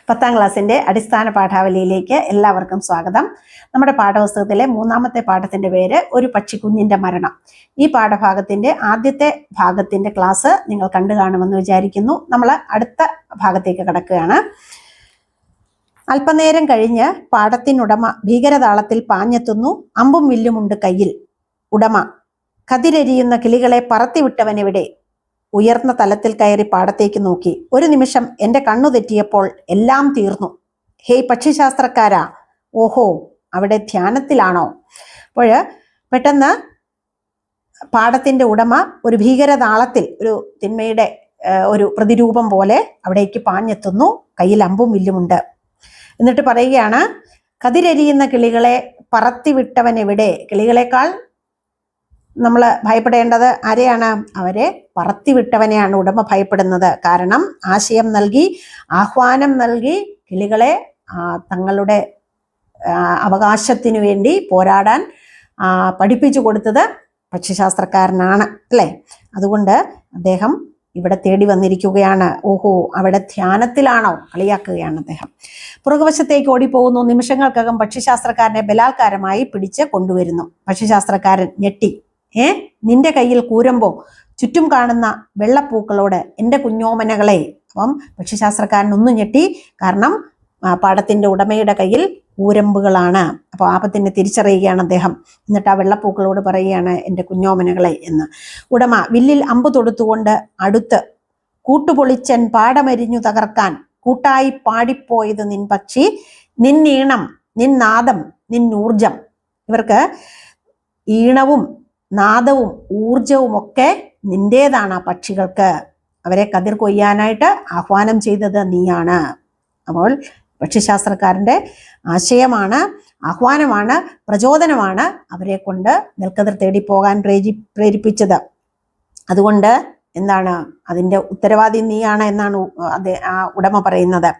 10ാം ക്ലാസ്സിന്റെ അടിസ്ഥാന പാഠാവലിയിലേക്ക് എല്ലാവർക്കും സ്വാഗതം. നമ്മുടെ പാഠപുസ്തകത്തിലെ 3ാമത്തെ പാഠത്തിന്റെ പേര് ഒരു പക്ഷിക്കുഞ്ഞിന്റെ മരണം. ഈ പാഠഭാഗത്തിന്റെ ആദ്യത്തെ ഭാഗത്തിന്റെ ക്ലാസ് നിങ്ങൾ കണ്ടു കാണുമെന്ന് വിചാരിക്കുന്നു. നമ്മൾ അടുത്ത ഭാഗത്തേക്ക് കടക്കുകയാണ്. അല്പനേരം കഴിഞ്ഞ് പാടത്തിനുടമ ഭീകരതാളത്തിൽ പാഞ്ഞെത്തുന്നു. അമ്പും വില്ലുമുണ്ട് കയ്യിൽ. ഉടമ: കതിരെരിയുന്ന കിളികളെ പറത്തിവിട്ടവനെവിടെ? ഉയർന്ന തലത്തിൽ കയറി പാടത്തേക്ക് നോക്കി. ഒരു നിമിഷം എൻ്റെ കണ്ണു തെറ്റിയപ്പോൾ എല്ലാം തീർന്നു. ഹേയ് പക്ഷിശാസ്ത്രക്കാരാ, ഓഹോ, അവിടെ ധ്യാനത്തിലാണോ? അപ്പോൾ പെട്ടെന്ന് പാടത്തിൻ്റെ ഉടമ ഒരു ഭീകരതാളത്തിൽ, ഒരു തിന്മയുടെ ഒരു പ്രതിരൂപം പോലെ അവിടേക്ക് പാഞ്ഞെത്തുന്നു. കയ്യിൽ അമ്പും വില്ലുമുണ്ട്. എന്നിട്ട് പറയുകയാണ്, കതിരെരിയുന്ന കിളികളെ പറത്തിവിട്ടവനെവിടെ? കിളികളെക്കാൾ നമ്മൾ ഭയപ്പെടേണ്ടത് ആരെയാണ്? അവരെ പറത്തിവിട്ടവനെയാണ് ഉടമ ഭയപ്പെടുന്നത്. കാരണം ആശയം നൽകി, ആഹ്വാനം നൽകി കിളികളെ തങ്ങളുടെ അവകാശത്തിനു വേണ്ടി പോരാടാൻ പഠിപ്പിച്ചു കൊടുത്തത് പക്ഷിശാസ്ത്രക്കാരനാണ്, അല്ലേ? അതുകൊണ്ട് അദ്ദേഹം ഇവിടെ തേടി വന്നിരിക്കുകയാണ്. ഓഹോ, അവിടെ ധ്യാനത്തിലാണോ? കളിയാക്കുകയാണ് അദ്ദേഹം. പുറകുവശത്തേക്ക് ഓടിപ്പോകുന്നു. നിമിഷങ്ങൾക്കകം പക്ഷിശാസ്ത്രക്കാരനെ ബലാത്കാരമായി പിടിച്ച് കൊണ്ടുവരുന്നു. പക്ഷിശാസ്ത്രക്കാരൻ ഞെട്ടി. നിന്റെ കയ്യിൽ കൂരമ്പോ? ചുറ്റും കാണുന്ന വെള്ളപ്പൂക്കളോട് എൻ്റെ കുഞ്ഞോമനകളെ. അപ്പം പക്ഷിശാസ്ത്രക്കാരൻ ഒന്ന് ഞെട്ടി. കാരണം പാടത്തിന്റെ ഉടമയുടെ കയ്യിൽ കൂരമ്പുകളാണ്. അപ്പോൾ ആപത്തിനെ തിരിച്ചറിയുകയാണ് അദ്ദേഹം. എന്നിട്ട് ആ വെള്ളപ്പൂക്കളോട് പറയുകയാണ്, എൻ്റെ കുഞ്ഞോമനകളെ എന്ന്. ഉടമ വില്ലിൽ അമ്പ് തൊടുത്തുകൊണ്ട് അടുത്ത്: കൂട്ടുപൊളിച്ചൻ പാടമരിഞ്ഞു തകർക്കാൻ കൂട്ടായി പാടിപ്പോയത് നിൻ പക്ഷി, നിന്നീണം, നിന്നാദം, നിന്നൂർജം. ഇവർക്ക് ഈണവും നാദവും ഊർജവും ഒക്കെ നിന്റേതാണ്. ആ പക്ഷികൾക്ക് അവരെ കതിർ കൊയ്യാനായിട്ട് ആഹ്വാനം ചെയ്തത് നീയാണ്. അപ്പോൾ പക്ഷിശാസ്ത്രക്കാരൻ്റെ ആശയമാണ്, ആഹ്വാനമാണ്, പ്രചോദനമാണ് അവരെ കൊണ്ട് നെൽക്കതിർ തേടി പോകാൻ പ്രേരിപ്പിച്ചത്. അതുകൊണ്ട് എന്താണ്, അതിൻ്റെ ഉത്തരവാദി നീയാണ് എന്നാണ് ആ ഉടമ പറയുന്നത്.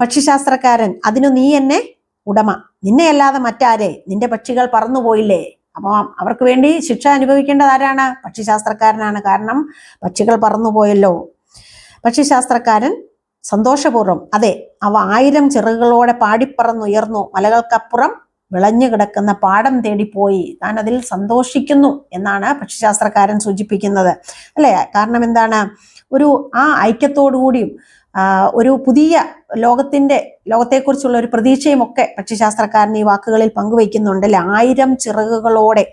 പക്ഷിശാസ്ത്രക്കാരൻ: അതിനു നീ എന്നെ? ഉടമ: നിന്നെയല്ലാതെ മറ്റാരെ? നിന്റെ പക്ഷികൾ പറന്നുപോയില്ലേ? അപ്പോൾ അവർക്ക് വേണ്ടി ശിക്ഷ അനുഭവിക്കേണ്ടത് ആരാണ്? പക്ഷിശാസ്ത്രക്കാരനാണ്. കാരണം പക്ഷികൾ പറന്നുപോയല്ലോ. പക്ഷിശാസ്ത്രക്കാരൻ സന്തോഷപൂർവ്വം: അതെ, അവ 1000 ചിറകുകളോടെ പാടിപ്പറന്നുയർന്നു. മലകൾക്കപ്പുറം വിളഞ്ഞു കിടക്കുന്ന പാടം തേടിപ്പോയി. താൻ അതിൽ സന്തോഷിക്കുന്നു എന്നാണ് പക്ഷിശാസ്ത്രക്കാരൻ സൂചിപ്പിക്കുന്നത്, അല്ലേ? കാരണം എന്താണ്? ഒരു ഐക്യത്തോടുകൂടിയും ഒരു പുതിയ ലോകത്തെക്കുറിച്ചുള്ള ഒരു പ്രതീക്ഷയും ഒക്കെ പക്ഷിശാസ്ത്രക്കാരൻ ഈ വാക്കുകളിൽ പങ്കുവയ്ക്കുന്നുണ്ടല്ലേ. 1000 ചിറകുകളോടെ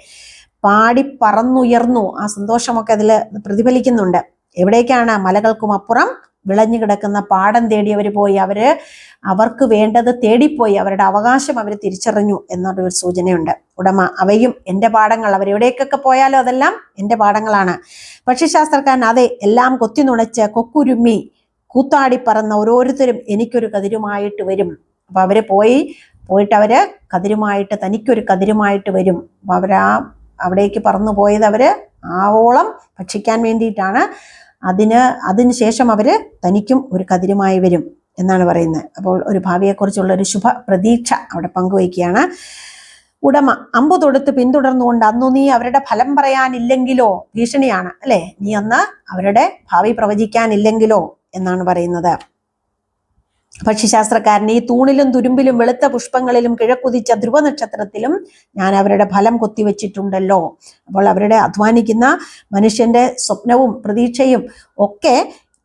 പാടി പറന്നുയർന്നു. ആ സന്തോഷമൊക്കെ അതിൽ പ്രതിഫലിക്കുന്നുണ്ട്. എവിടേക്കാണ്? മലകൾക്കും അപ്പുറം വിളഞ്ഞു കിടക്കുന്ന പാടം തേടി അവർ പോയി. അവർക്ക് വേണ്ടത് തേടിപ്പോയി. അവരുടെ അവകാശം അവർ തിരിച്ചറിഞ്ഞു എന്നൊരു സൂചനയുണ്ട്. ഉടമ: അവയും എൻ്റെ പാടങ്ങൾ. അവരെവിടേക്കൊക്കെ പോയാലും അതെല്ലാം എൻ്റെ പാടങ്ങളാണ്. പക്ഷിശാസ്ത്രക്കാരൻ: അതെ, എല്ലാം കൊത്തിനുണച്ച് കൊക്കുരുമ്മി കൂത്താടി പറന്ന ഓരോരുത്തരും എനിക്കൊരു കതിരുമായിട്ട് വരും. അപ്പൊ അവര് പോയിട്ട് അവര് കതിരുമായിട്ട്, തനിക്കൊരു കതിരുമായിട്ട് വരും. അപ്പൊ അവിടേക്ക് പറന്നു പോയത് അവര് ആവോളം ഭക്ഷിക്കാൻ വേണ്ടിയിട്ടാണ്. അതിന് ശേഷം അവര് തനിക്കും ഒരു കതിരുമായി വരും എന്നാണ് പറയുന്നത്. അപ്പോൾ ഒരു ഭാവിയെക്കുറിച്ചുള്ള ഒരു ശുഭ പ്രതീക്ഷ അവിടെ പങ്കുവയ്ക്കുകയാണ് ഉടമ. അമ്പു തൊടുത്ത് പിന്തുടർന്നുകൊണ്ട്: അന്നു നീ അവരുടെ ഫലം പറയാനില്ലെങ്കിലോ? ഭീഷണിയാണ്, അല്ലെ? നീ അന്ന് അവരുടെ ഭാവി പ്രവചിക്കാനില്ലെങ്കിലോ എന്നാണ് പറയുന്നത്. പക്ഷിശാസ്ത്രക്കാരൻ: ഈ തൂണിലും തുരുമ്പിലും വെളുത്ത പുഷ്പങ്ങളിലും കിഴക്കുതിച്ച ധ്രുവ നക്ഷത്രത്തിലും ഞാൻ അവരുടെ ഫലം കൊത്തിവെച്ചിട്ടുണ്ടല്ലോ. അപ്പോൾ അവരുടെ അധ്വാനിക്കുന്ന മനുഷ്യന്റെ സ്വപ്നവും പ്രതീക്ഷയും ഒക്കെ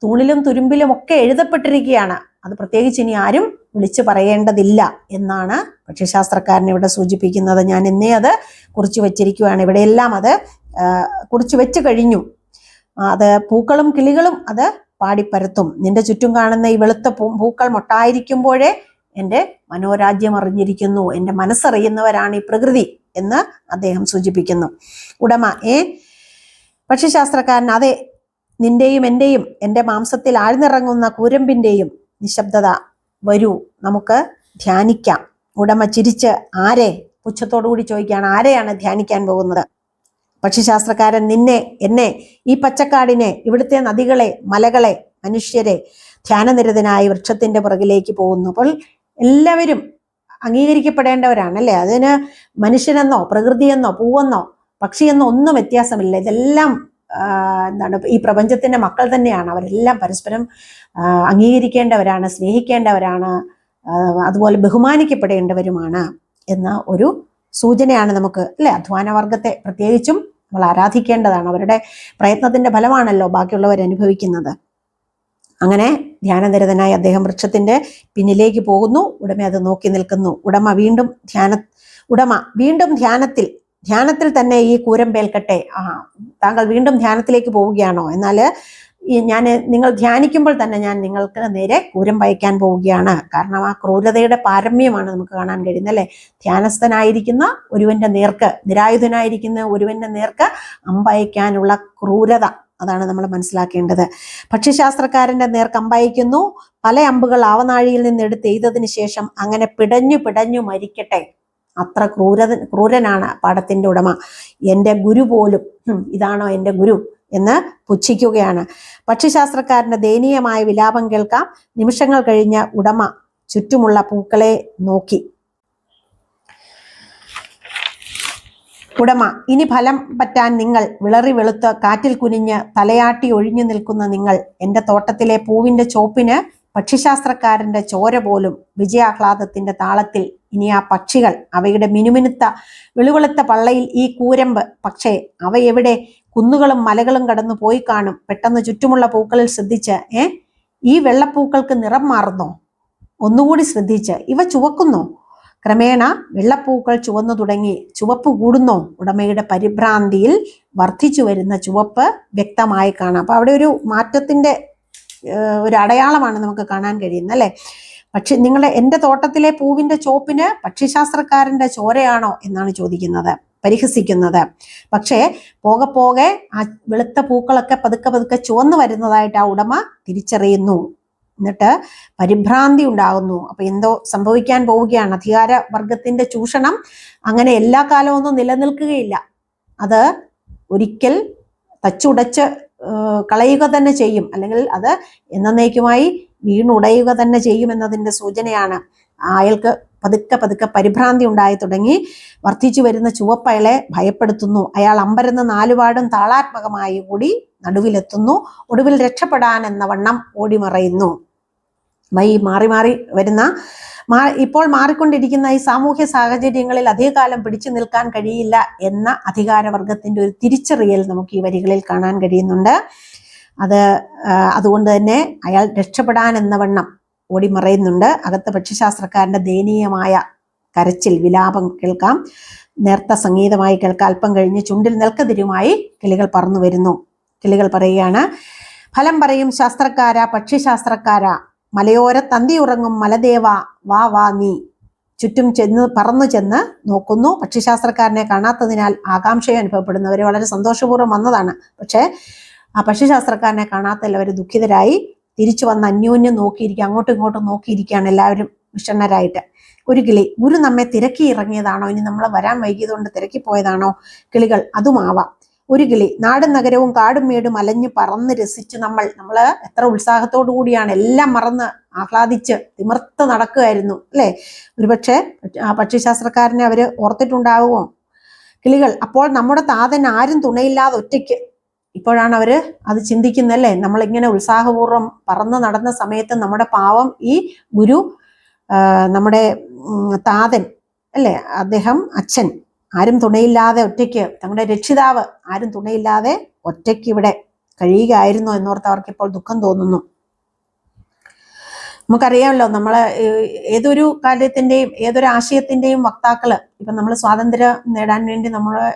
തൂണിലും തുരുമ്പിലും ഒക്കെ എഴുതപ്പെട്ടിരിക്കുകയാണ്. അത് പ്രത്യേകിച്ച് ഇനി ആരും വിളിച്ചു പറയേണ്ടതില്ല എന്നാണ് പക്ഷിശാസ്ത്രക്കാരൻ ഇവിടെ സൂചിപ്പിക്കുന്നത്. ഞാൻ എന്നേ അത് കുറിച്ചു വെച്ചിരിക്കുകയാണ്. ഇവിടെയെല്ലാം അത് കുറിച്ചു വെച്ച് കഴിഞ്ഞു. അത് പൂക്കളും കിളികളും അത് പാടിപ്പരത്തും. നിന്റെ ചുറ്റും കാണുന്ന ഈ വെളുത്ത പൂക്കൾ മൊട്ടായിരിക്കുമ്പോഴേ എൻ്റെ മനോരാജ്യം അറിഞ്ഞിരിക്കുന്നു. എൻ്റെ മനസ്സറിയുന്നവരാണ് ഈ പ്രകൃതി എന്ന് അദ്ദേഹം സൂചിപ്പിക്കുന്നു. ഉടമ: പക്ഷിശാസ്ത്രക്കാരൻ: അതെ, നിന്റെയും എൻ്റെയും എൻ്റെ മാംസത്തിൽ ആഴ്ന്നിറങ്ങുന്ന കൂരമ്പിൻ്റെയും നിശബ്ദത. വരൂ, നമുക്ക് ധ്യാനിക്കാം. ഉടമ ചിരിച്ച്: ആരെ? പുച്ഛത്തോടുകൂടി ചോദിക്കുകയാണ്, ആരെയാണ് ധ്യാനിക്കാൻ പോകുന്നത്? പക്ഷിശാസ്ത്രക്കാരൻ: നിന്നെ, എന്നെ, ഈ പച്ചക്കാടിനെ, ഇവിടുത്തെ നദികളെ, മലകളെ, മനുഷ്യരെ. ധ്യാനനിരതനായി വൃക്ഷത്തിന്റെ പുറകിലേക്ക് പോകുന്നു. അപ്പോൾ എല്ലാവരും അംഗീകരിക്കപ്പെടേണ്ടവരാണ്, അല്ലേ? അതിന് മനുഷ്യനെന്നോ പ്രകൃതിയെന്നോ പൂവെന്നോ പക്ഷിയെന്നോ ഒന്നും വ്യത്യാസമില്ല. ഇതെല്ലാം എന്താണ് ഈ പ്രപഞ്ചത്തിന്റെ മക്കൾ തന്നെയാണ്. അവരെല്ലാം പരസ്പരം അംഗീകരിക്കേണ്ടവരാണ്, സ്നേഹിക്കേണ്ടവരാണ്, അതുപോലെ ബഹുമാനിക്കപ്പെടേണ്ടവരുമാണ് എന്ന ഒരു സൂചനയാണ് നമുക്ക്, അല്ലെ? അധ്വാന വർഗത്തെ പ്രത്യേകിച്ചും നമ്മൾ ആരാധിക്കേണ്ടതാണ്. അവരുടെ പ്രയത്നത്തിന്റെ ഫലമാണല്ലോ ബാക്കിയുള്ളവർ അനുഭവിക്കുന്നത്. അങ്ങനെ ധ്യാനനിരതനായി അദ്ദേഹം വൃക്ഷത്തിന്റെ പിന്നിലേക്ക് പോകുന്നു. ഉടമ അത് നോക്കി നിൽക്കുന്നു. ഉടമ വീണ്ടും ധ്യാനത്തിൽ തന്നെ ഈ കൂരമ്പേൽക്കട്ടെ. താങ്കൾ വീണ്ടും ധ്യാനത്തിലേക്ക് പോവുകയാണോ? എന്നാൽ നിങ്ങൾ ധ്യാനിക്കുമ്പോൾ തന്നെ ഞാൻ നിങ്ങൾക്ക് നേരെ കൂരം പയക്കാൻ പോവുകയാണ്. കാരണം ആ ക്രൂരതയുടെ പാരമ്യമാണ് നമുക്ക് കാണാൻ കഴിയുന്നത്, അല്ലെ? ധ്യാനസ്ഥനായിരിക്കുന്ന ഒരുവന്റെ നേർക്ക്, നിരായുധനായിരിക്കുന്ന ഒരുവന്റെ നേർക്ക് അമ്പയക്കാനുള്ള ക്രൂരത, അതാണ് നമ്മൾ മനസ്സിലാക്കേണ്ടത്. പക്ഷിശാസ്ത്രക്കാരന്റെ നേർക്ക് അമ്പയക്കുന്നു. പല അമ്പുകൾ ആവനാഴിയിൽ നിന്ന് എടുത്ത് എയ്തതിന് ശേഷം അങ്ങനെ പിടഞ്ഞു മരിക്കട്ടെ. അത്ര ക്രൂരനാണ് പാടത്തിന്റെ ഉടമ. എൻ്റെ ഗുരു പോലും ഇതാണോ എൻ്റെ ഗുരു എന്ന് പുച്ഛിക്കുകയാണ്. പക്ഷിശാസ്ത്രക്കാരന്റെ ദയനീയമായ വിലാപം കേൾക്കാം. നിമിഷങ്ങൾ കഴിഞ്ഞ ഉടമ ചുറ്റുമുള്ള പൂക്കളെ നോക്കി. ഉടമ: ഇനി ഫലം പറ്റാൻ നിങ്ങൾ, വിളറി വെളുത്ത് കാറ്റിൽ കുനിഞ്ഞ് തലയാട്ടി ഒഴിഞ്ഞു നിൽക്കുന്ന നിങ്ങൾ, എൻ്റെ തോട്ടത്തിലെ പൂവിന്റെ ചോപ്പിന് പക്ഷിശാസ്ത്രക്കാരന്റെ ചോര പോലും വിജയാഹ്ലാദത്തിന്റെ താളത്തിൽ. ഇനി ആ പക്ഷികൾ, അവയുടെ മിനുമിനുത്ത വെളുവെളുത്ത പള്ളയിൽ ഈ കൂരമ്പ്, പക്ഷേ അവ എവിടെ? കുന്നുകളും മലകളും കടന്നു പോയി കാണും. പെട്ടെന്ന് ചുറ്റുമുള്ള പൂക്കളിൽ ശ്രദ്ധിച്ച്, ഈ വെള്ളപ്പൂക്കൾക്ക് നിറം മാറുന്നോ? ഒന്നുകൂടി ശ്രദ്ധിച്ച്, ഇവ ചുവക്കുന്നോ? ക്രമേണ വെള്ളപ്പൂക്കൾ ചുവന്നു തുടങ്ങി. ചുവപ്പ് കൂടുന്നോ? ഉടമയുടെ പരിഭ്രാന്തിയിൽ വർദ്ധിച്ചു വരുന്ന ചുവപ്പ് വ്യക്തമായി കാണാം. അപ്പൊ അവിടെ ഒരു മാറ്റത്തിന്റെ ഒരു അടയാളമാണ് നമുക്ക് കാണാൻ കഴിയുന്നത്, അല്ലെ? പക്ഷെ എൻ്റെ തോട്ടത്തിലെ പൂവിന്റെ ചോപ്പിന് പക്ഷിശാസ്ത്രക്കാരന്റെ ചോരയാണോ എന്നാണ് ചോദിക്കുന്നത്, പരിഹസിക്കുന്നത്. പക്ഷേ പോകെ ആ വെളുത്ത പൂക്കളൊക്കെ പതുക്കെ ചുവന്നു വരുന്നതായിട്ട് ആ ഉടമ തിരിച്ചറിയുന്നു. എന്നിട്ട് പരിഭ്രാന്തി ഉണ്ടാകുന്നു. അപ്പൊ എന്തോ സംഭവിക്കാൻ പോവുകയാണ്. അധികാര വർഗത്തിന്റെ ചൂഷണം അങ്ങനെ എല്ലാ കാലവും ഒന്നും നിലനിൽക്കുകയില്ല. അത് ഒരിക്കൽ തച്ചുടച്ച് കളയുക തന്നെ ചെയ്യും, അല്ലെങ്കിൽ അത് എന്നേക്കുമായി വീണുടയുക തന്നെ ചെയ്യും എന്നതിന്റെ സൂചനയാണ്. അയാൾക്ക് പതുക്കെ പരിഭ്രാന്തി ഉണ്ടായി തുടങ്ങി. വർദ്ധിച്ചു വരുന്ന ചുവപ്പ് അയാളെ ഭയപ്പെടുത്തുന്നു. അയാൾ അമ്പരന്ന് നാലുപാടും താളാത്മകമായി കൂടി നടുവിലെത്തുന്നു. ഒടുവിൽ രക്ഷപ്പെടാൻ എന്ന വണ്ണം ഓടിമറയുന്നു. മാറി വരുന്ന ഇപ്പോൾ മാറിക്കൊണ്ടിരിക്കുന്ന ഈ സാമൂഹ്യ സാഹചര്യങ്ങളിൽ അധികകാലം പിടിച്ചു നിൽക്കാൻ കഴിയില്ല എന്ന അധികാരവർഗത്തിന്റെ ഒരു തിരിച്ചറിയൽ നമുക്ക് ഈ വരികളിൽ കാണാൻ കഴിയുന്നുണ്ട്. അതുകൊണ്ട് തന്നെ അയാൾ രക്ഷപ്പെടാൻ എന്ന വണ്ണം ഓടിമറയുന്നുണ്ട്. അകത്ത് പക്ഷിശാസ്ത്രക്കാരന്റെ ദയനീയമായ കരച്ചിൽ, വിലാപം കേൾക്കാം. നേർത്ത സംഗീതമായി കേൾക്കാം. അല്പം കഴിഞ്ഞ് ചുണ്ടിൽ നെൽക്കതിരുമായി കിളികൾ പറന്നു വരുന്നു. കിളികൾ പറയുകയാണ്: ഫലം പറയും ശാസ്ത്രക്കാര, പക്ഷിശാസ്ത്രക്കാര, മലയോര തന്തി ഉറങ്ങും മലദേവ, വാ നീ. ചുറ്റും പറന്നു ചെന്ന് നോക്കുന്നു. പക്ഷിശാസ്ത്രക്കാരനെ കാണാത്തതിനാൽ ആകാംക്ഷ അനുഭവപ്പെടുന്നവർ വളരെ സന്തോഷപൂർവ്വം വന്നതാണ്. പക്ഷെ ആ പക്ഷിശാസ്ത്രക്കാരനെ കാണാത്തതിൽ അവർ ദുഃഖിതരായി തിരിച്ചു വന്ന് അന്യോന്യം നോക്കിയിരിക്കുക, അങ്ങോട്ടും ഇങ്ങോട്ടും നോക്കിയിരിക്കുകയാണ് എല്ലാവരും വിഷണ്ണരായിട്ട്. ഒരു കിളി: ഗുരു നമ്മെ തിരക്കി ഇറങ്ങിയതാണോ? ഇനി നമ്മൾ വരാൻ വൈകിയതുകൊണ്ട് തിരക്കിപ്പോയതാണോ? കിളികൾ: അതുമാവാം. ഒരു കിളി: നാടും നഗരവും കാടും മേടും അലഞ്ഞു പറന്ന് രസിച്ച് നമ്മൾ എത്ര ഉത്സാഹത്തോടു കൂടിയാണ് എല്ലാം മറന്ന് ആഹ്ലാദിച്ച് തിമിർത്ത് നടക്കുകയായിരുന്നു, അല്ലെ? ഒരുപക്ഷെ ആ പക്ഷിശാസ്ത്രക്കാരനെ അവര് ഓർത്തിട്ടുണ്ടാവുമോ? കിളികൾ: അപ്പോൾ നമ്മുടെ താതൻ ആരും തുണയില്ലാതെ ഒറ്റയ്ക്ക്. ഇപ്പോഴാണ് അവര് അത് ചിന്തിക്കുന്നല്ലേ. നമ്മളിങ്ങനെ ഉത്സാഹപൂർവ്വം പറന്ന് നടന്ന സമയത്ത് നമ്മുടെ പാവം ഈ ഗുരു, നമ്മുടെ താതൻ, അല്ലെ, അദ്ദേഹം അച്ഛൻ ആരും തുണയില്ലാതെ ഒറ്റയ്ക്ക്, തങ്ങളുടെ രക്ഷിതാവ് ആരും തുണയില്ലാതെ ഒറ്റയ്ക്ക് ഇവിടെ കഴിയുകയായിരുന്നു എന്നോർത്ത് അവർക്ക് ഇപ്പോൾ ദുഃഖം തോന്നുന്നു. നമുക്കറിയാമല്ലോ, നമ്മള് ഏതൊരു കാര്യത്തിന്റെയും ഏതൊരു ആശയത്തിന്റെയും വക്താക്കള്, ഇപ്പൊ നമ്മൾ സ്വാതന്ത്ര്യം നേടാൻ വേണ്ടി നമ്മളെ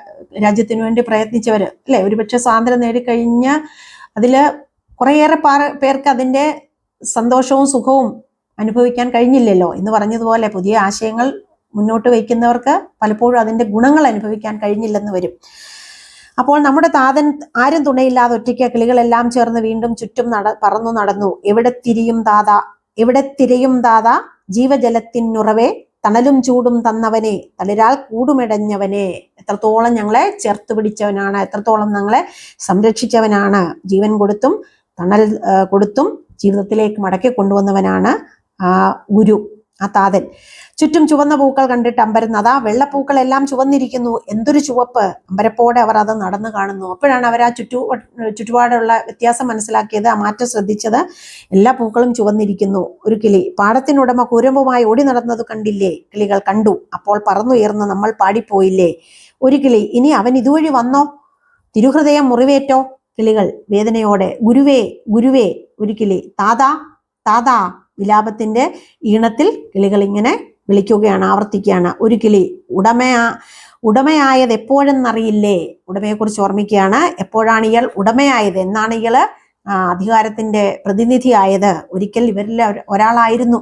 രാജ്യത്തിന് വേണ്ടി പ്രയത്നിച്ചവര്, അല്ലെ? ഒരുപക്ഷെ സ്വാതന്ത്ര്യം നേടിക്കഴിഞ്ഞ് അതില് കുറേയേറെ പേർക്ക് അതിന്റെ സന്തോഷവും സുഖവും അനുഭവിക്കാൻ കഴിഞ്ഞില്ലല്ലോ. എന്ന് പറഞ്ഞതുപോലെ പുതിയ ആശയങ്ങൾ മുന്നോട്ട് വയ്ക്കുന്നവർക്ക് പലപ്പോഴും അതിന്റെ ഗുണങ്ങൾ അനുഭവിക്കാൻ കഴിഞ്ഞില്ലെന്ന് വരും. അപ്പോൾ നമ്മുടെ താതൻ ആരും തുണയില്ലാതെ ഒറ്റയ്ക്ക്. കിളികളെല്ലാം ചേർന്ന് വീണ്ടും ചുറ്റും പറന്നു നടന്നു. എവിടെ തിരയും ദാതാ ജീവജലത്തിനുറവേ, തണലും ചൂടും തന്നവനെ, തളിരാൽ കൂടുമെടഞ്ഞവനെ. എത്രത്തോളം ഞങ്ങളെ ചേർത്ത് പിടിച്ചവനാണ്, എത്രത്തോളം ഞങ്ങളെ സംരക്ഷിച്ചവനാണ്. ജീവൻ കൊടുത്തും തണൽ കൊടുത്തും ജീവിതത്തിലേക്ക് മടക്കി കൊണ്ടുവന്നവനാണ് ആ ഗുരു, ആ താതൻ. ചുറ്റും ചുവന്ന പൂക്കൾ കണ്ടിട്ട് അമ്പരന്ന്, അതാ വെള്ളപ്പൂക്കളെല്ലാം ചുവന്നിരിക്കുന്നു, എന്തൊരു ചുവപ്പ്! അമ്പരപ്പോടെ അവർ അത് നടന്നു കാണുന്നു. അപ്പോഴാണ് അവർ ആ ചുറ്റുപാടുള്ള വ്യത്യാസം മനസ്സിലാക്കിയത്, ആ മാറ്റം ശ്രദ്ധിച്ചത്. എല്ലാ പൂക്കളും ചുവന്നിരിക്കുന്നു. ഒരു കിളി, പാടത്തിനുടമ കൂരമ്പുമായി ഓടി നടന്നത് കണ്ടില്ലേ? കിളികൾ കണ്ടു. അപ്പോൾ പറന്നുയർന്ന് നമ്മൾ പാടിപ്പോയില്ലേ? ഒരു കിളി, ഇനി അവൻ ഇതുവഴി വന്നോ? തിരുഹൃദയം മുറിവേറ്റോ? കിളികൾ വേദനയോടെ, ഗുരുവേ ഗുരുവേ. ഒരു കിളി, താതാ താതാ. വിലാപത്തിന്റെ ഈണത്തിൽ കിളികൾ ഇങ്ങനെ വിളിക്കുകയാണ്, ആവർത്തിക്കുകയാണ്. ഒരു കിളി, ഉടമയായത് എപ്പോഴെന്നറിയില്ലേ? ഉടമയെക്കുറിച്ച് ഓർമ്മിക്കുകയാണ്. എപ്പോഴാണ് ഇയാൾ ഉടമയായത്? എന്നാണ് ഇയാൾ അധികാരത്തിന്റെ പ്രതിനിധിയായത്? ഒരിക്കൽ ഇവരിൽ ഒരാളായിരുന്നു.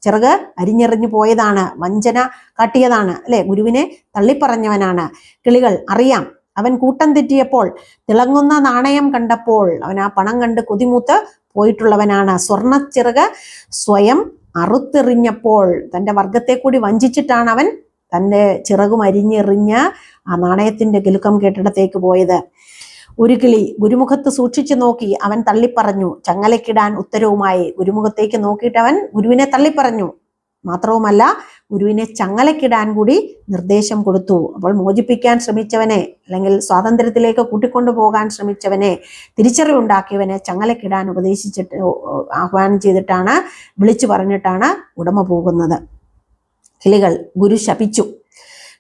ചിറക് അരിഞ്ഞെറിഞ്ഞു പോയതാണ്, വഞ്ചന കാട്ടിയതാണ്, അല്ലെ? ഗുരുവിനെ തള്ളിപ്പറഞ്ഞവനാണ്. കിളികൾ, അറിയാം. അവൻ കൂട്ടം തെറ്റിയപ്പോൾ, തിളങ്ങുന്ന നാണയം കണ്ടപ്പോൾ, അവൻ ആ പണം കണ്ട് കൊതിമൂത്ത് പോയിട്ടുള്ളവനാണ്. സ്വർണ്ണച്ചിറക് സ്വയം അറുത്തെറിഞ്ഞപ്പോൾ, തൻ്റെ വർഗത്തെ കൂടി വഞ്ചിച്ചിട്ടാണ് അവൻ തൻ്റെ ചിറകും അരിഞ്ഞെറിഞ്ഞ് ആ നാണയത്തിന്റെ കിലുക്കം കേട്ടിടത്തേക്ക് പോയത്. ഒരു കിളി, ഗുരുമുഖത്ത് സൂക്ഷിച്ചു നോക്കി, അവൻ തള്ളിപ്പറഞ്ഞു. ചങ്ങലക്കിടാൻ ഉത്തരവുമായി. ഗുരുമുഖത്തേക്ക് നോക്കിയിട്ട് അവൻ ഗുരുവിനെ തള്ളിപ്പറഞ്ഞു. മാത്രവുമല്ല, ഗുരുവിനെ ചങ്ങലക്കിടാൻ കൂടി നിർദ്ദേശം കൊടുത്തു. അപ്പോൾ മോചിപ്പിക്കാൻ ശ്രമിച്ചവനെ, അല്ലെങ്കിൽ സ്വാതന്ത്ര്യത്തിലേക്ക് കൂട്ടിക്കൊണ്ടു പോകാൻ ശ്രമിച്ചവനെ, തിരിച്ചറിവുണ്ടാക്കിയവനെ ചങ്ങലക്കിടാൻ ഉപദേശിച്ചിട്ട്, ആഹ്വാനം ചെയ്തിട്ടാണ്, വിളിച്ചു പറഞ്ഞിട്ടാണ് ഉടമ പോകുന്നത്. കിളികൾ, ഗുരു ശപിച്ചു.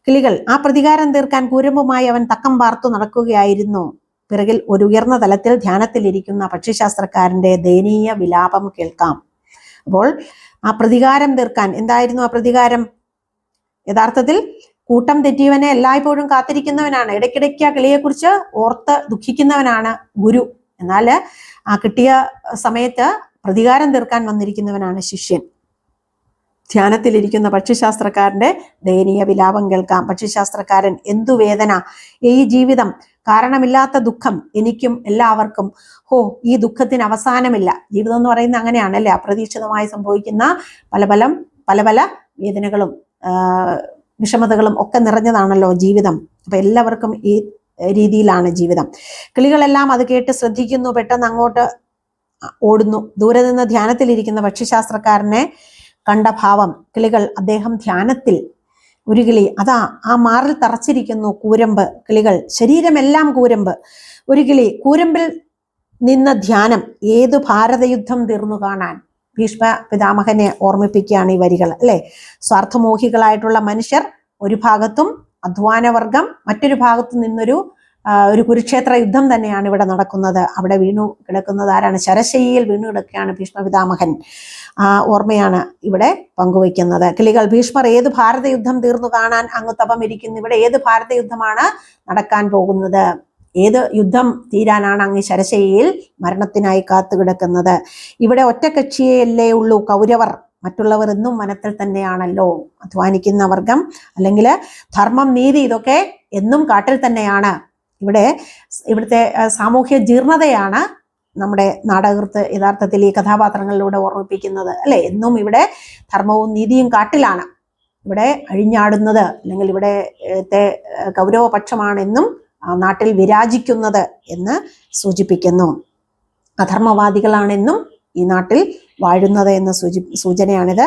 കിളികൾ, ആ പ്രതികാരം തീർക്കാൻ കൂരമ്പുമായി അവൻ തക്കം പാർത്തു നടക്കുകയായിരുന്നു. പിറകിൽ ഒരു ഉയർന്ന തലത്തിൽ ധ്യാനത്തിലിരിക്കുന്ന പക്ഷിശാസ്ത്രക്കാരന്റെ ദയനീയ വിലാപം കേൾക്കാം. അപ്പോൾ ആ പ്രതികാരം തീർക്കാൻ, എന്തായിരുന്നു ആ പ്രതികാരം? യഥാർത്ഥത്തിൽ കൂട്ടം തെറ്റിയവനെ എല്ലായ്പ്പോഴും കാത്തിരിക്കുന്നവനാണ്. ഇടയ്ക്കിടയ്ക്ക് ആ കിളിയെക്കുറിച്ച് ഓർത്ത് ദുഃഖിക്കുന്നവനാണ് ഗുരു. എന്നാൽ ആ കിട്ടിയ സമയത്ത് പ്രതികാരം തീർക്കാൻ വന്നിരിക്കുന്നവനാണ് ശിഷ്യൻ. ധ്യാനത്തിലിരിക്കുന്ന പക്ഷിശാസ്ത്രക്കാരന്റെ ദയനീയ വിലാപം കേൾക്കാം. പക്ഷിശാസ്ത്രക്കാരൻ, എന്തു വേദന! ഈ ജീവിതം, കാരണമില്ലാത്ത ദുഃഖം എനിക്കും എല്ലാവർക്കും. ഈ ദുഃഖത്തിന് അവസാനമില്ല. ജീവിതം എന്ന് പറയുന്നത് അങ്ങനെയാണല്ലേ, അപ്രതീക്ഷിതമായി സംഭവിക്കുന്ന പല പല വേദനകളും വിഷമതകളും ഒക്കെ നിറഞ്ഞതാണല്ലോ ജീവിതം. അപ്പൊ എല്ലാവർക്കും ഈ രീതിയിലാണ് ജീവിതം. കിളികളെല്ലാം അത് കേട്ട് ശ്രദ്ധിക്കുന്നു. പെട്ടെന്ന് അങ്ങോട്ട് ഓടുന്നു. ദൂരെ നിന്ന് ധ്യാനത്തിലിരിക്കുന്ന പക്ഷിശാസ്ത്രക്കാരനെ കണ്ട ഭാവം. കിളികൾ, അദ്ദേഹം ധ്യാനത്തിൽ. ഒരു കിളി, അതാ ആ മാറിൽ തറച്ചിരിക്കുന്നു കൂരമ്പ്. കിളികൾ, ശരീരമെല്ലാം കൂരമ്പ്. ഒരു കിളി, കൂരമ്പിൽ നിന്ന് ധ്യാനം. ഏതു ഭാരതയുദ്ധം തീർന്നു കാണാൻ. ഭീഷ്മ പിതാമഹനെ ഓർമ്മിപ്പിക്കുകയാണ് ഈ വരികൾ, അല്ലെ? സ്വാർത്ഥമോഹികളായിട്ടുള്ള മനുഷ്യർ ഒരു ഭാഗത്തും, അധ്വാനവർഗം മറ്റൊരു ഭാഗത്തു നിന്നൊരു കുരുക്ഷേത്ര യുദ്ധം തന്നെയാണ് ഇവിടെ നടക്കുന്നത്. അവിടെ വീണു കിടക്കുന്നത് ആരാണ്? ശരശയ്യയിൽ വീണു കിടക്കുകയാണ് ഭീഷ്മ പിതാമഹൻ. ആ ഓർമ്മയാണ് ഇവിടെ പങ്കുവയ്ക്കുന്നത്. കിളികൾ, ഭീഷ്മർ ഏത് ഭാരത യുദ്ധം തീർന്നു കാണാൻ അങ്ങ് തപം ഇരിക്കുന്നു. ഇവിടെ ഏത് ഭാരത യുദ്ധമാണ് നടക്കാൻ പോകുന്നത്? ഏത് യുദ്ധം തീരാനാണ് അങ്ങ് ശരശയ്യയിൽ മരണത്തിനായി കാത്തു കിടക്കുന്നത്? ഇവിടെ ഒറ്റക്കക്ഷിയല്ലേ ഉള്ളൂ കൗരവർ, മറ്റുള്ളവർ എന്നും വനത്തിൽ തന്നെയാണല്ലോ. അധ്വാനിക്കുന്ന വർഗം, അല്ലെങ്കിൽ ധർമ്മം, നീതി, ഇതൊക്കെ എന്നും കാട്ടിൽ തന്നെയാണ്. ഇവിടുത്തെ സാമൂഹ്യ ജീർണതയാണ് നമ്മുടെ നാടകൃത്ത് യഥാർത്ഥത്തിൽ ഈ കഥാപാത്രങ്ങളിലൂടെ ഓർമ്മിപ്പിക്കുന്നത്, അല്ലെ? എന്നും ഇവിടെ ധർമ്മവും നീതിയും കാട്ടിലാണ്. ഇവിടെ അഴിഞ്ഞാടുന്നത്, അല്ലെങ്കിൽ ഇവിടത്തെ കൗരവപക്ഷമാണെന്നും നാട്ടിൽ വിരാജിക്കുന്നത് എന്ന് സൂചിപ്പിക്കുന്നു. അധർമ്മവാദികളാണെന്നും ഈ നാട്ടിൽ വാഴുന്നത് എന്ന സൂചനയാണിത്.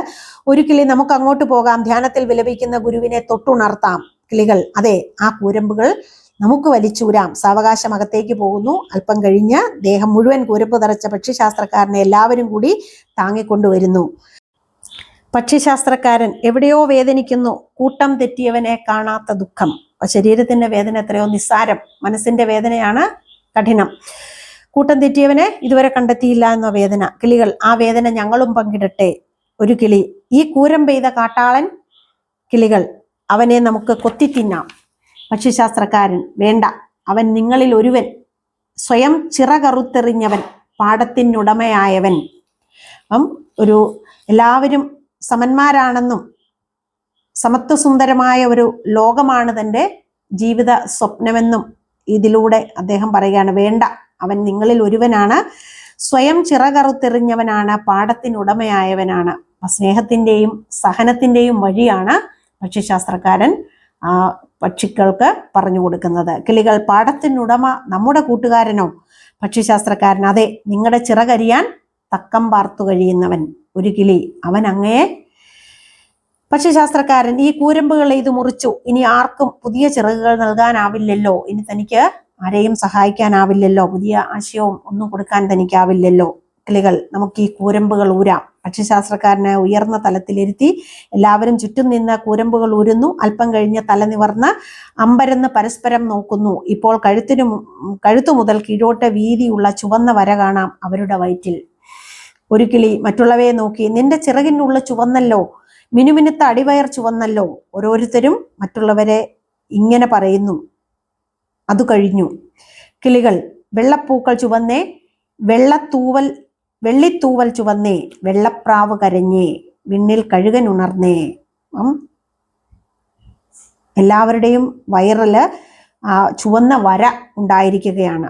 ഒരു കിളി, നമുക്ക് അങ്ങോട്ട് പോകാം. ധ്യാനത്തിൽ വിലപിക്കുന്ന ഗുരുവിനെ തൊട്ടുണർത്താം. കിളികൾ, അതെ, ആ കൂരമ്പുകൾ നമുക്ക് വലിച്ചൂരാം. സാവകാശം അകത്തേക്ക് പോകുന്നു. അല്പം കഴിഞ്ഞ് ദേഹം മുഴുവൻ കൂരമ്പ് തറച്ച പക്ഷിശാസ്ത്രക്കാരനെ എല്ലാവരും കൂടി താങ്ങിക്കൊണ്ടുവരുന്നു. പക്ഷിശാസ്ത്രക്കാരൻ എവിടെയോ വേദനിക്കുന്നു. കൂട്ടം തെറ്റിയവനെ കാണാത്ത ദുഃഖം. ശരീരത്തിന്റെ വേദന എത്രയോ നിസ്സാരം, മനസ്സിന്റെ വേദനയാണ് കഠിനം. കൂട്ടം തെറ്റിയവനെ ഇതുവരെ കണ്ടെത്തിയില്ല എന്ന വേദന. കിളികൾ, ആ വേദന ഞങ്ങളും പങ്കിടട്ടെ. ഒരു കിളി, ഈ കൂരം പെയ്ത കാട്ടാളൻ. കിളികൾ, അവനെ നമുക്ക് കൊത്തിത്തിന്നാം. പക്ഷിശാസ്ത്രക്കാരൻ, വേണ്ട, അവൻ നിങ്ങളിൽ ഒരുവൻ, സ്വയം ചിറകറുത്തെറിഞ്ഞവൻ, പാടത്തിനുടമയായവൻ. എല്ലാവരും സമന്മാരാണെന്നും സമത്വസുന്ദരമായ ഒരു ലോകമാണ് തൻ്റെ ജീവിത സ്വപ്നമെന്നും ഇതിലൂടെ അദ്ദേഹം പറയുകയാണ്. വേണ്ട, അവൻ നിങ്ങളിൽ ഒരുവനാണ്, സ്വയം ചിറകറുത്തെറിഞ്ഞവനാണ്, പാടത്തിനുടമയായവനാണ്. സ്നേഹത്തിൻ്റെയും സഹനത്തിൻ്റെയും വഴിയാണ് പക്ഷിശാസ്ത്രക്കാരൻ പക്ഷികൾക്ക് പറഞ്ഞു കൊടുക്കുന്നത്. കിളികൾ, പാടത്തിനുടമ നമ്മുടെ കൂട്ടുകാരനോ? പക്ഷിശാസ്ത്രക്കാരൻ, അതെ, നിങ്ങളുടെ ചിറകരിയാൻ തക്കം പാർത്തു കഴിയുന്നവൻ. ഒരു കിളി, അവൻ അങ്ങയെ പക്ഷിശാസ്ത്രക്കാരൻ, ഈ കൂരമ്പുകളെ ഇത് മുറിച്ചു, ഇനി ആർക്കും പുതിയ ചിറകുകൾ നൽകാനാവില്ലല്ലോ, ഇനി തനിക്ക് ആരെയും സഹായിക്കാനാവില്ലല്ലോ, പുതിയ ആശയവും ഒന്നും കൊടുക്കാൻ തനിക്കാവില്ലല്ലോ. കിളികൾ, നമുക്ക് ഈ കൂരമ്പുകൾ ഊരാം. പക്ഷിശാസ്ത്രക്കാരനെ ഉയർന്ന തലത്തിലിരുത്തി എല്ലാവരും ചുറ്റും നിന്ന് കൂരമ്പുകൾ ഊരുന്നു. അല്പം കഴിഞ്ഞ് തല നിവർന്ന് അമ്പരന്ന് പരസ്പരം നോക്കുന്നു. ഇപ്പോൾ കഴുത്തു മുതൽ കീഴോട്ട് വീതിയുള്ള ചുവന്ന വര കാണാം അവരുടെ വയറ്റിൽ. ഒരു കിളി മറ്റുള്ളവയെ നോക്കി, നിന്റെ ചിറകിനുള്ള ചുവന്നല്ലോ, മിനുമിനുത്ത അടിവയർ ചുവന്നല്ലോ. ഓരോരുത്തരും മറ്റുള്ളവരെ ഇങ്ങനെ പറയുന്നു. അത് കഴിഞ്ഞു. കിളികൾ, വെള്ളപ്പൂക്കൾ ചുവന്നേ, വെള്ളിത്തൂവൽ ചുവന്നേ, വെള്ളപ്രാവ് കരഞ്ഞേ, വിണ്ണിൽ കഴുകൻ ഉണർന്നേ. എല്ലാവരുടെയും വയറില് ചുവന്ന വര ഉണ്ടായിരിക്കുകയാണ്.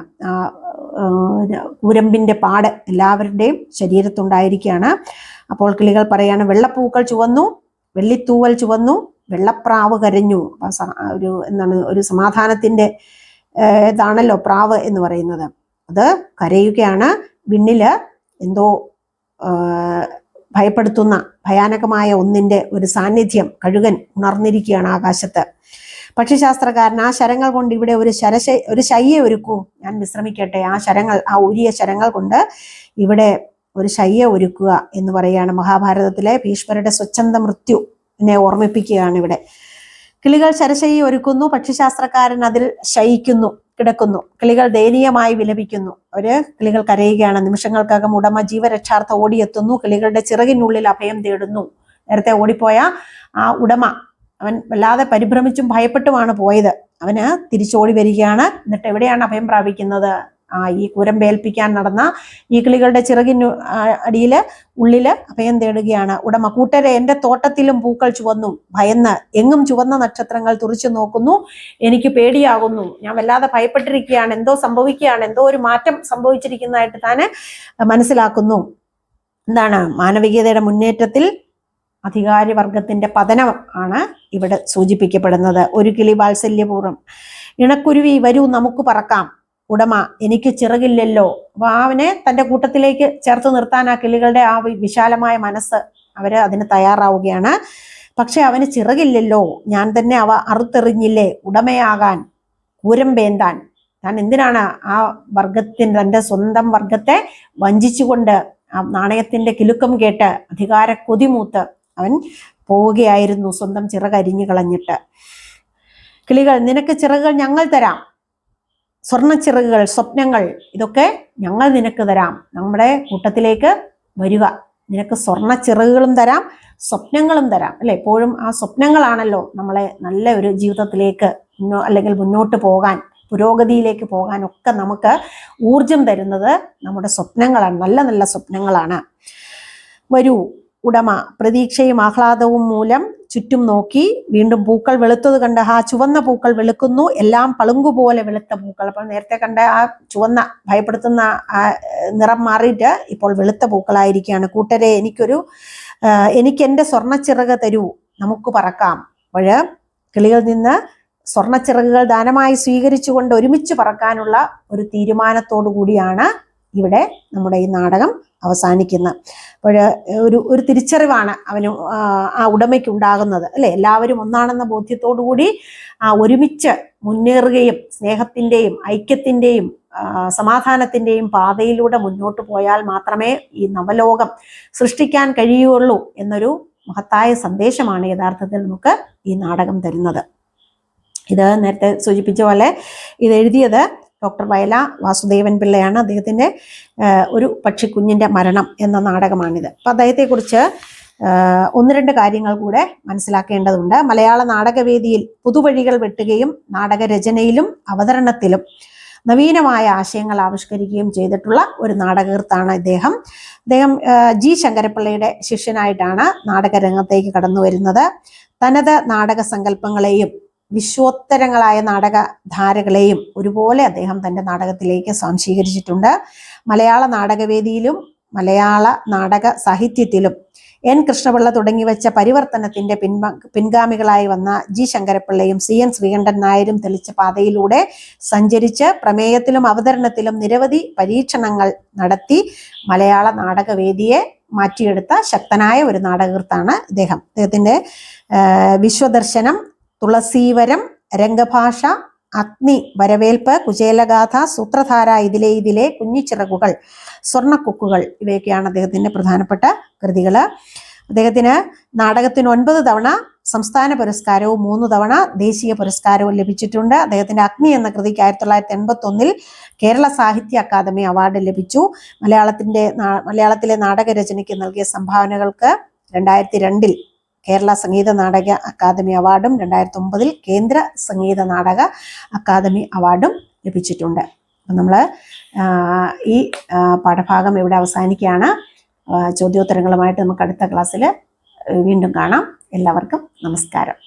കൂരമ്പിന്റെ പാട് എല്ലാവരുടെയും ശരീരത്തുണ്ടായിരിക്കുകയാണ്. അപ്പോൾ കിളികൾ പറയാണ്, വെള്ളപ്പൂക്കൾ ചുവന്നു, വെള്ളിത്തൂവൽ ചുവന്നു, വെള്ളപ്രാവ് കരഞ്ഞു. ഒരു സമാധാനത്തിന്റെ ഇതാണല്ലോ പ്രാവ് എന്ന് പറയുന്നത്. അത് കരയുകയാണ്. വിണ്ണില് എന്തോ ഭയപ്പെടുത്തുന്ന ഭയാനകമായ ഒന്നിന്റെ ഒരു സാന്നിധ്യം, കഴുകൻ ഉണർന്നിരിക്കുകയാണ് ആകാശത്ത്. പക്ഷിശാസ്ത്രകാരൻ, ആ ശരങ്ങൾ കൊണ്ട് ഇവിടെ ഒരു ശയ്യ ഒരുക്കൂ, ഞാൻ വിശ്രമിക്കട്ടെ. ആ ഊരിയ ശരങ്ങൾ കൊണ്ട് ഇവിടെ ഒരു ശയ്യ ഒരുക്കുക എന്ന് പറയുകയാണ്. മഹാഭാരതത്തിലെ ഭീഷ്മരുടെ സ്വച്ഛന്ത മൃത്യുവിനെ ഓർമ്മിപ്പിക്കുകയാണ് ഇവിടെ. കിളികൾ ശരശയ്യ ഒരുക്കുന്നു, പക്ഷിശാസ്ത്രക്കാരൻ അതിൽ ശയിക്കുന്നു, കിടക്കുന്നു. കിളികൾ ദയനീയമായി വിലപിക്കുന്നു. കിളികൾ കരയുകയാണ്. നിമിഷങ്ങൾക്കകം ഉടമ ജീവരക്ഷാർത്ഥം ഓടിയെത്തുന്നു. കിളികളുടെ ചിറകിനുള്ളിൽ അഭയം തേടുന്നു. നേരത്തെ ഓടിപ്പോയ ആ ഉടമ, അവൻ വല്ലാതെ പരിഭ്രമിച്ചും ഭയപ്പെട്ടുമാണ് പോയത്. അവന് തിരിച്ചോടി വരികയാണ്. എന്നിട്ട് എവിടെയാണ് അഭയം പ്രാപിക്കുന്നത്? ഈ കുരമ്പേൽപ്പിക്കാൻ നടന്ന ഈ കിളികളുടെ ചിറകിന് ഉള്ളില് അഭയം തേടുകയാണ് ഉടമ. കൂട്ടരെ, എന്റെ തോട്ടത്തിലും പൂക്കൾ ചുവന്നു, ഭയന്ന് എങ്ങും ചുവന്ന നക്ഷത്രങ്ങൾ തുറിച്ചു നോക്കുന്നു, എനിക്ക് പേടിയാകുന്നു, ഞാൻ വല്ലാതെ ഭയപ്പെട്ടിരിക്കുകയാണ്, എന്തോ സംഭവിക്കുകയാണ്, എന്തോ ഒരു മാറ്റം സംഭവിച്ചിരിക്കുന്നതായിട്ട് താന് മനസ്സിലാക്കുന്നു. എന്താണ്? മാനവികതയുടെ മുന്നേറ്റത്തിൽ അധികാരിവർഗത്തിന്റെ പതനം ആണ് ഇവിടെ സൂചിപ്പിക്കപ്പെടുന്നത്. ഒരു കിളി വാത്സല്യപൂർവ്വം, ഇണക്കുരുവി വരൂ നമുക്ക് പറക്കാം. ഉടമ, എനിക്ക് ചിറകില്ലല്ലോ. അപ്പൊ അവനെ തന്റെ കൂട്ടത്തിലേക്ക് ചേർത്ത് നിർത്താൻ ആ കിളികളുടെ ആ വിശാലമായ മനസ്സ്, അതിന് തയ്യാറാവുകയാണ്. പക്ഷെ അവന് ചിറകില്ലല്ലോ, ഞാൻ തന്നെ അവ അറുത്തെറിഞ്ഞില്ലേ ഉടമയാകാൻ, കൂരമ്പേന്താൻ. താൻ എന്തിനാണ് ആ തന്റെ സ്വന്തം വർഗത്തെ വഞ്ചിച്ചുകൊണ്ട് ആ നാണയത്തിന്റെ കിലുക്കം കേട്ട് അധികാര കൊതിമൂത്ത് അവൻ പോവുകയായിരുന്നു, സ്വന്തം ചിറകരിഞ്ഞു കളഞ്ഞിട്ട്. കിളികൾ, നിനക്ക് ചിറകുകൾ ഞങ്ങൾ തരാം, സ്വർണ്ണച്ചിറകുകൾ, സ്വപ്നങ്ങൾ, ഇതൊക്കെ ഞങ്ങൾ നിനക്ക് തരാം, നമ്മുടെ കൂട്ടത്തിലേക്ക് വരിക, നിനക്ക് സ്വർണ്ണച്ചിറകുകളും തരാം, സ്വപ്നങ്ങളും തരാം. അല്ലെ, എപ്പോഴും ആ സ്വപ്നങ്ങളാണല്ലോ നമ്മളെ നല്ല ഒരു ജീവിതത്തിലേക്ക് അല്ലെങ്കിൽ മുന്നോട്ട് പോകാൻ, പുരോഗതിയിലേക്ക് പോകാൻ ഒക്കെ നമുക്ക് ഊർജം തരുന്നത് നമ്മുടെ സ്വപ്നങ്ങളാണ്, നല്ല നല്ല സ്വപ്നങ്ങളാണ്. വരൂ. ഉടമ പ്രതീക്ഷയും ആഹ്ലാദവും മൂലം ചുറ്റും നോക്കി. വീണ്ടും പൂക്കൾ വെളുത്തത് കണ്ട്, ആ ചുവന്ന പൂക്കൾ വെളുക്കുന്നു, എല്ലാം പളുങ്കുപോലെ വെളുത്ത പൂക്കൾ. അപ്പോൾ നേരത്തെ കണ്ട ആ ചുവന്ന ഭയപ്പെടുത്തുന്ന ആ നിറം മാറിയിട്ട് ഇപ്പോൾ വെളുത്ത പൂക്കളായിരിക്കുകയാണ്. കൂട്ടരെ, എനിക്ക് എൻ്റെ സ്വർണ്ണച്ചിറക് തരൂ, നമുക്ക് പറക്കാം. അപ്പോൾ കിളികളിൽ നിന്ന് സ്വർണ്ണച്ചിറകുകൾ ദാനമായി സ്വീകരിച്ചുകൊണ്ട് ഒരുമിച്ച് പറക്കാനുള്ള ഒരു തീരുമാനത്തോടു കൂടിയാണ് ഇവിടെ നമ്മുടെ ഈ നാടകം അവസാനിക്കുന്നത്. അപ്പോൾ ഒരു തിരിച്ചറിവാണ് ആ ഉടമയ്ക്ക് ഉണ്ടാകുന്നത്, അല്ലെ? എല്ലാവരും ഒന്നാണെന്ന ബോധ്യത്തോടു കൂടി ഒരുമിച്ച് മുന്നേറുകയും സ്നേഹത്തിന്റെയും ഐക്യത്തിന്റെയും സമാധാനത്തിന്റെയും പാതയിലൂടെ മുന്നോട്ട് പോയാൽ മാത്രമേ ഈ നവലോകം സൃഷ്ടിക്കാൻ കഴിയുള്ളൂ എന്നൊരു മഹത്തായ സന്ദേശമാണ് യഥാർത്ഥത്തിൽ നമുക്ക് ഈ നാടകം തരുന്നത്. ഇത് നേരത്തെ സൂചിപ്പിച്ച പോലെ ഇത് എഴുതിയത് ഡോക്ടർ വയല വാസുദേവൻ പിള്ളയാണ്. അദ്ദേഹത്തിൻ്റെ ഒരു പക്ഷിക്കുഞ്ഞിൻ്റെ മരണം എന്ന നാടകമാണിത്. അപ്പം അദ്ദേഹത്തെക്കുറിച്ച് ഒന്ന് രണ്ട് കാര്യങ്ങൾ കൂടെ മനസ്സിലാക്കേണ്ടതുണ്ട്. മലയാള നാടകവേദിയിൽ പുതുവഴികൾ വെട്ടുകയും നാടകരചനയിലും അവതരണത്തിലും നവീനമായ ആശയങ്ങൾ ആവിഷ്കരിക്കുകയും ചെയ്തിട്ടുള്ള ഒരു നാടകകൃത്താണ് ഇദ്ദേഹം. ജി ശങ്കരപ്പിള്ളയുടെ ശിഷ്യനായിട്ടാണ് നാടകരംഗത്തേക്ക് കടന്നു വരുന്നത്. തനത് നാടക സങ്കല്പങ്ങളെയും വിശ്വോത്തരങ്ങളായ നാടകധാരകളെയും ഒരുപോലെ അദ്ദേഹം തൻ്റെ നാടകത്തിലേക്ക് സ്വാംശീകരിച്ചിട്ടുണ്ട്. മലയാള നാടകവേദിയിലും മലയാള നാടക സാഹിത്യത്തിലും എൻ കൃഷ്ണപിള്ള തുടങ്ങിവെച്ച പരിവർത്തനത്തിന്റെ പിൻഗാമികളായി വന്ന ജി ശങ്കരപ്പിള്ളയും സി എൻ ശ്രീകണ്ഠൻ നായരും തെളിച്ച പാതയിലൂടെ സഞ്ചരിച്ച് പ്രമേയത്തിലും അവതരണത്തിലും നിരവധി പരീക്ഷണങ്ങൾ നടത്തി മലയാള നാടകവേദിയെ മാറ്റിയെടുത്ത ശക്തനായ ഒരു നാടകകൃത്താണ് ഇദ്ദേഹം. അദ്ദേഹത്തിന്റെ വിശ്വദർശനം, തുളസീവരം, രംഗഭാഷ, അഗ്നി, വരവേൽപ്പ്, കുചേലഗാഥ, സൂത്രധാര, ഇതിലെ, കുഞ്ഞിച്ചിറകുകൾ, സ്വർണ്ണക്കൊക്കുകൾ ഇവയൊക്കെയാണ് അദ്ദേഹത്തിന്റെ പ്രധാനപ്പെട്ട കൃതികള്. അദ്ദേഹത്തിന് നാടകത്തിന് 9 തവണ സംസ്ഥാന പുരസ്കാരവും 3 തവണ ദേശീയ പുരസ്കാരവും ലഭിച്ചിട്ടുണ്ട്. അദ്ദേഹത്തിന്റെ അഗ്നി എന്ന കൃതിക്ക് 1981 കേരള സാഹിത്യ അക്കാദമി അവാർഡ് ലഭിച്ചു. മലയാളത്തിലെ നാടകരചനയ്ക്ക് നൽകിയ സംഭാവനകൾക്ക് 2002 കേരള സംഗീത നാടക അക്കാദമി അവാർഡും 2009 കേന്ദ്ര സംഗീത നാടക അക്കാദമി അവാർഡും ലഭിച്ചിട്ടുണ്ട്. അപ്പം നമ്മൾ ഈ പാഠഭാഗം ഇവിടെ അവസാനിക്കുകയാണ്. ചോദ്യോത്തരങ്ങളുമായിട്ട് നമുക്ക് അടുത്ത ക്ലാസ്സിൽ വീണ്ടും കാണാം. എല്ലാവർക്കും നമസ്കാരം.